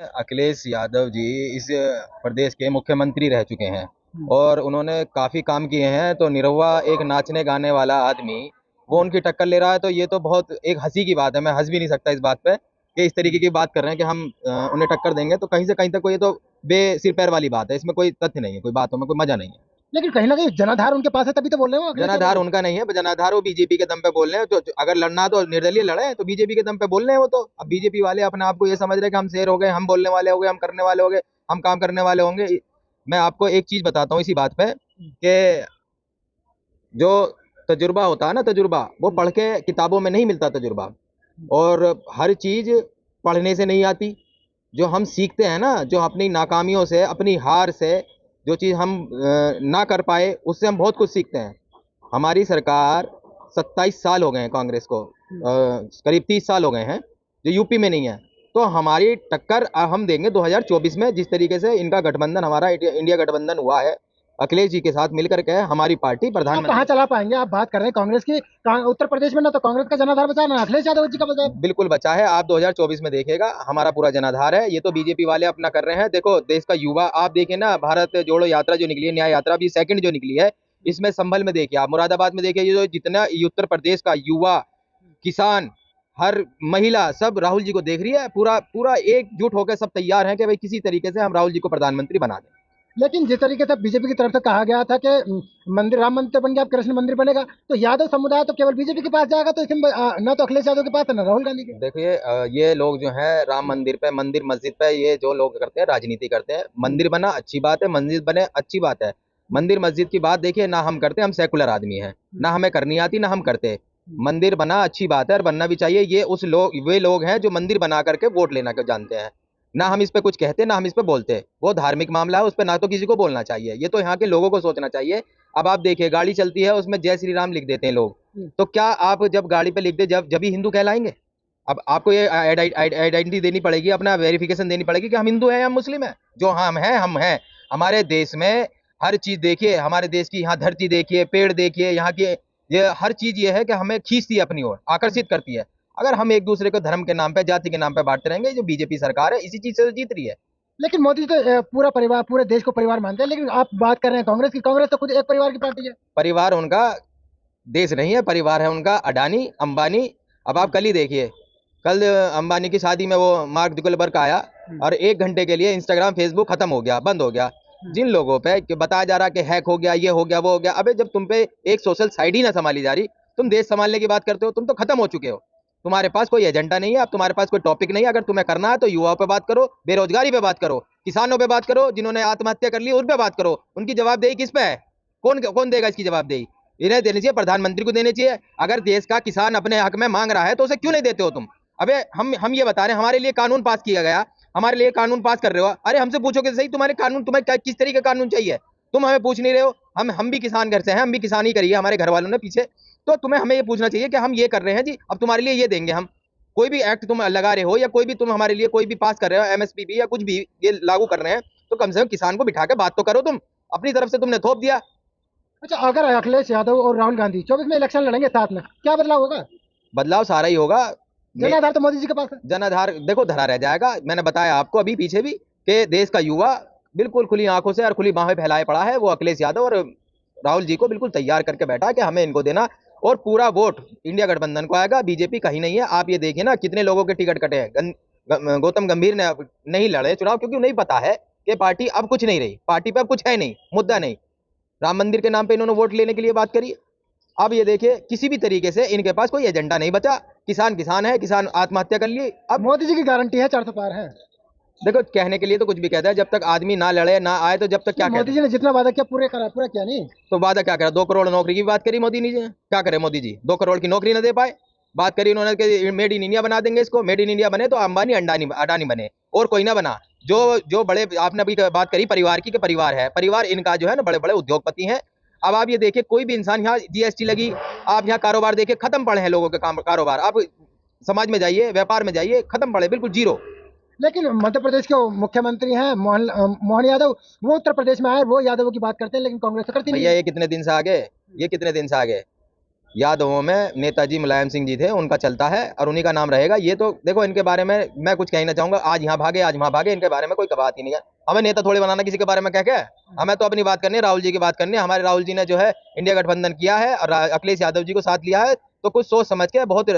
अखिलेश यादव जी इस प्रदेश के मुख्यमंत्री रह चुके हैं और उन्होंने काफी काम किए हैं। तो निरहुआ एक नाचने गाने वाला आदमी वो उनकी टक्कर ले रहा है, तो ये तो बहुत एक हंसी की बात है। मैं हंस भी नहीं सकता इस बात पे कि इस तरीके की बात कर रहे हैं कि हम उन्हें टक्कर देंगे। तो कहीं से कहीं तक ये तो बेसिर पैर वाली बात है, इसमें कोई तथ्य नहीं है, कोई बातों में कोई मजा नहीं है। लेकिन कहीं ना कहीं जनाधार उनके पास है, तभी तो बोल रहे हो अखिलेश यादव जनाधार जी। उनका नहीं है, जनाधार वो बीजेपी के दम पे बोल रहे हैं। तो अगर लड़ना है तो निर्दलीय लड़े, तो बीजेपी के दम पे बोल रहे हैं वो तो। अब बीजेपी वाले अपने आप को ये समझ रहे हैं कि हम शेर हो गए, हम बोलने वाले हो गए, हम करने वाले हो गए, हम काम करने वाले होंगे। मैं आपको एक चीज बताता हूँ इसी बात पे कि जो तजुर्बा होता है ना, तजुर्बा वो पढ़ के किताबों में नहीं मिलता तजुर्बा। और हर चीज पढ़ने से नहीं आती। जो हम सीखते हैं ना, जो अपनी नाकामियों से, अपनी हार से, जो चीज हम ना कर पाए उससे हम बहुत कुछ सीखते हैं। हमारी सरकार 27 साल हो गए हैं कांग्रेस को, करीब 30 साल हो गए हैं, जो यूपी में नहीं है। तो हमारी टक्कर हम देंगे 2024 में। जिस तरीके से इनका गठबंधन, हमारा इंडिया गठबंधन हुआ है अखिलेश जी के साथ मिलकर के, हमारी पार्टी आप कहाँ प्रधानमंत्री। चला पाएंगे? आप बात कर रहे हैं कांग्रेस की। उत्तर प्रदेश में ना तो कांग्रेस का जनाधार बचा, ना अखिलेश यादव जी का बचा। बिल्कुल बचा है। आप 2024 में देखिएगा हमारा पूरा जनाधार है। ये तो बीजेपी वाले अपना कर रहे हैं। देखो देश का युवा, आप देखिए ना, भारत जोड़ो यात्रा जो निकली है, न्याय यात्रा भी सेकंड जो निकली है, इसमें संभल में देखिए, आप मुरादाबाद में देखिए, ये जो जितना ये उत्तर प्रदेश का युवा, किसान, हर महिला सब राहुल जी को देख रही है। पूरा पूरा एकजुट होकर सब तैयार हैं कि भाई किसी तरीके से हम राहुल जी को प्रधानमंत्री बना दें। लेकिन जिस तरीके से बीजेपी की तरफ से कहा गया था कि मंदिर, राम मंदिर बन गया, अब कृष्ण मंदिर बनेगा, तो यादव समुदाय तो केवल बीजेपी के पास जाएगा, तो इसमें ना तो अखिलेश यादव के पास है, ना राहुल गांधी के। देखिए ये लोग जो है राम मंदिर पे, मंदिर मस्जिद पे, ये जो लोग करते हैं राजनीति करते हैं। मंदिर बना अच्छी बात है, मस्जिद बने अच्छी बात है। मंदिर मस्जिद की बात देखिए ना, हम करते, हम सेकुलर आदमी हैं, ना हमें करनी आती ना हम करते। मंदिर बना अच्छी बात है और बनना भी चाहिए। ये उस लोग, वे लोग हैं जो मंदिर बना करके वोट लेना के जानते हैं। ना हम इस पे कुछ कहते, ना हम इस पे बोलते। वो धार्मिक मामला है, उस पे ना तो किसी को बोलना चाहिए। ये तो यहाँ के लोगों को सोचना चाहिए। अब आप देखिए गाड़ी चलती है उसमें जय श्री राम लिख देते हैं लोग। तो क्या आप जब गाड़ी पे लिख दे, जब ही हिंदू कहलाएंगे? अब आपको ये आइडेंटिटी देनी पड़ेगी, अपना वेरिफिकेशन देनी पड़ेगी कि हम हिंदू हैं या मुस्लिम हैं। जो हम हैं, हम हैं। हमारे देश में हर चीज देखिए, हमारे देश की यहाँ धरती देखिए, पेड़ देखिए, यहाँ की ये हर चीज ये है कि हमें खींचती है अपनी ओर, आकर्षित करती है। अगर हम एक दूसरे को धर्म के नाम पे, जाति के नाम पे बांटते रहेंगे, जो बीजेपी सरकार है इसी चीज से तो जीत रही है। लेकिन मोदी जी तो पूरा परिवार, पूरे देश को परिवार मानते हैं, लेकिन आप बात कर रहे हैं कांग्रेस की। कांग्रेस तो खुद एक परिवार की पार्टी है। परिवार उनका देश नहीं है, परिवार है उनका अडानी अंबानी। अब आप कल ही देखिए, कल अंबानी की शादी में वो मार्क जुगलबर्ग आया और 1 घंटे के लिए इंस्टाग्राम फेसबुक खत्म हो गया, बंद हो गया। जिन लोगों पे कि बताया जा रहा कि हैक हो गया, ये हो गया, वो हो गया। अबे जब तुम पे एक सोशल साइट ही ना संभाली जा रही, तुम देश संभालने की बात करते हो? तुम तो खत्म हो चुके हो। तुम्हारे पास कोई एजेंडा नहीं है, अब तुम्हारे पास कोई टॉपिक नहीं है। अगर तुम्हें करना है तो युवाओं पे बात करो, बेरोजगारी पे बात करो, किसानों पे बात करो, जिन्होंने आत्महत्या कर ली उन पे बात करो। उनकी जवाबदेही किस पे है? कौन कौन देगा इसकी जवाबदेही? इन्हें देनी चाहिए, प्रधानमंत्री को देनी चाहिए। अगर देश का किसान अपने हक में मांग रहा है तो उसे क्यों नहीं देते हो तुम? अबे हम ये बता रहे हैं, हमारे लिए कानून पास किया गया, हमारे लिए कानून पास कर रहे हो। अरे हमसे पूछोगे सही, तुम्हारे कानून, तुम्हें किस तरीके का कानून चाहिए? तुम हमें पूछ नहीं रहे हो। हम भी किसान घर से हैं, हम भी किसानी करी है हमारे घर वालों ने पीछे। तो तुम्हें हमें ये पूछना चाहिए कि हम ये कर रहे हैं जी, अब तुम्हारे लिए ये देंगे हम। कोई भी एक्ट तुम लगा रहे हो या कोई भी तुम हमारे लिए कोई भी पास कर रहे हो, एमएसपी भी या कुछ भी ये लागू कर रहे हैं, तो कम से कम किसान को बिठा के बात तो करो। तुम अपनी तरफ से तुमने थोप दिया। अच्छा, अगर अखिलेश यादव और राहुल गांधी 24 में इलेक्शन लड़ेंगे साथ में, क्या बदलाव होगा? बदलाव सारा ही होगा। जनाधार तो मोदी जी के पास है। जनाधार देखो धरा रह जाएगा। मैंने बताया आपको अभी पीछे भी कि देश का युवा बिल्कुल खुली आंखों से और खुली बाहें फैलाए पड़ा है। वो अखिलेश यादव और राहुल जी को बिल्कुल तैयार करके बैठा है कि हमें इनको देना। और पूरा वोट इंडिया गठबंधन को आएगा, बीजेपी कहीं नहीं है। आप ये देखिए ना, कितने लोगों के टिकट कटे हैं। गौतम गंभीर ने नहीं लड़े चुनाव, क्योंकि उन्हें पता है कि पार्टी अब कुछ नहीं रही, पार्टी पे अब कुछ है नहीं, मुद्दा नहीं। राम मंदिर के नाम पे इन्होंने वोट लेने के लिए बात करी। अब ये देखिए, किसी भी तरीके से इनके पास कोई एजेंडा नहीं बचा। किसान किसान है, किसान आत्महत्या कर लिए। अब मोदी जी की गारंटी है 400 पार है। देखो, कहने के लिए तो कुछ भी कहता है, जब तक आदमी ना लड़े ना आए, तो जब तक नहीं, क्या कहते मोदी हैं? जी ने जितना वादा किया पूरे करा, पूरा किया नहीं। तो वादा क्या करा? 2 करोड़ नौकरी की बात करी मोदी जी ने। क्या करे मोदी जी? 2 करोड़ की नौकरी ना दे पाए। बात करी उन्होंने कि मेड इन इंडिया बना देंगे इसको। मेड इन इंडिया बने तो अंबानी अडानी अडानी बने, और कोई ना बना। जो जो बड़े, आपने अभी बात करी परिवार की, कि परिवार है, परिवार इनका जो है ना, बड़े बड़े उद्योगपति हैं। अब आप ये देखिए, कोई भी इंसान, यहाँ जीएसटी लगी, आप यहाँ कारोबार देखिए, खत्म पड़े हैं लोगों के काम कारोबार। आप समाज में जाइए, व्यापार में जाइए, खत्म पड़े, बिल्कुल जीरो। लेकिन मध्य प्रदेश के मुख्यमंत्री हैं मोहन यादव, वो उत्तर प्रदेश में आए, वो यादवों की बात करते हैं, लेकिन कांग्रेस तो करती नहीं भैया है। ये कितने दिन से आगे, ये कितने दिन से आगे? यादवों में नेताजी मुलायम सिंह जी थे, उनका चलता है और उन्हीं का नाम रहेगा। ये तो देखो, इनके बारे में मैं कुछ कहना चाहूंगा, आज यहाँ भागे आज वहां भागे, इनके बारे में कोई बात ही नहीं है। हमें नेता थोड़ी बनाना किसी के बारे में, क्या हमें तो अपनी बात करनी है, राहुल जी की बात करनी है। हमारे राहुल जी ने जो है इंडिया गठबंधन किया है और अखिलेश यादव जी को साथ लिया है, तो कुछ सोच समझ के बहुत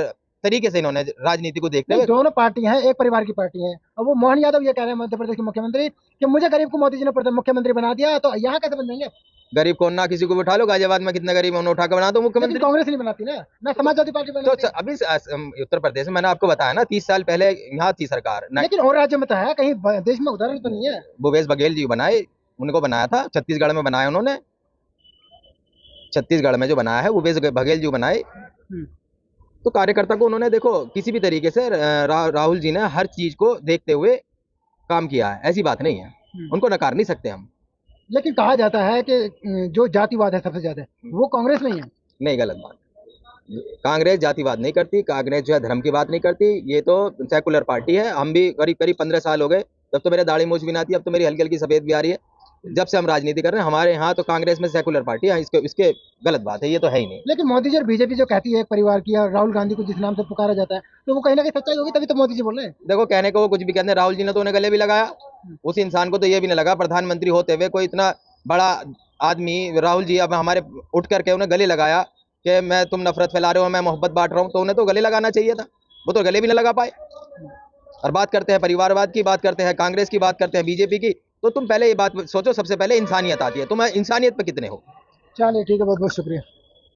तरीके से इन्होंने राजनीति को देखते हुए। दोनों पार्टी हैं, एक परिवार की पार्टी है, और वो मोहन यादव ये कह रहे हैं, मध्य प्रदेश के मुख्यमंत्री, कि मुझे गरीब को मोदी जी ने मुख्यमंत्री बना दिया, तो यहाँ कैसे बन जाएंगे? गरीब को ना किसी को बिठा लो, गाजियाबाद में कितने गरीब उन्हें उठा के बना दो लेकिन मुख्यमंत्री। कांग्रेस नहीं बनाती ना समाजवादी पार्टी तो बनाती है। अभी उत्तर प्रदेश में मैंने आपको बताया ना, 30 साल पहले यहाँ थी सरकार लेकिन और राज्य में तो है, कहीं देश में उदाहरण तो नहीं है। भूपेश बघेल जी बनाए, उनको बनाया था, छत्तीसगढ़ में बनाया उन्होंने, छत्तीसगढ़ में जो बनाया है भूपेश बघेल जी बनाए। तो कार्यकर्ता को उन्होंने देखो किसी भी तरीके से राहुल जी ने हर चीज को देखते हुए काम किया है, ऐसी बात नहीं है, उनको नकार नहीं सकते हम। लेकिन कहा जाता है कि जो जातिवाद है सबसे ज्यादा, वो कांग्रेस में ही है। नहीं, गलत बात। कांग्रेस जातिवाद नहीं करती, कांग्रेस जो है धर्म की बात नहीं करती, ये तो सेकुलर पार्टी है। हम भी करीब करीब 15 साल हो गए, तब तो मेरे दाढ़ी मूछ भी ना थी, अब तो मेरी हल्की हल्की सफेद भी आ रही है। जब से हम राजनीति कर रहे हैं, हमारे यहाँ तो कांग्रेस में सेकुलर पार्टी है, इसके गलत बात है, ये तो है ही नहीं। लेकिन मोदी जी और बीजेपी जो कहती है एक परिवार की, और राहुल गांधी को जिस नाम से पुकारा जाता है, तो वो कहीं ना कहीं सच्चाई होगी, तभी तो मोदी जी बोल रहे हैं। देखो, कहने को वो कुछ भी कहते हैं, राहुल जी ने तो उन्हें गले भी लगाया। उस इंसान को तो ये भी नहीं लगा, प्रधानमंत्री होते हुए कोई इतना बड़ा आदमी राहुल जी अब हमारे उठ करके उन्हें गले लगाया कि मैं, तुम नफरत फैला रहे हो, मैं मोहब्बत बांट रहा हूँ, तो उन्हें तो गले लगाना चाहिए था, वो तो गले भी नहीं लगा पाए। और बात करते हैं परिवारवाद की, बात करते हैं कांग्रेस की, बात करते हैं बीजेपी की, तो तुम पहले ये बात सोचो, सबसे पहले इंसानियत आती है, तुम इंसानियत पे कितने हो। चलिए ठीक है, बहुत बहुत शुक्रिया।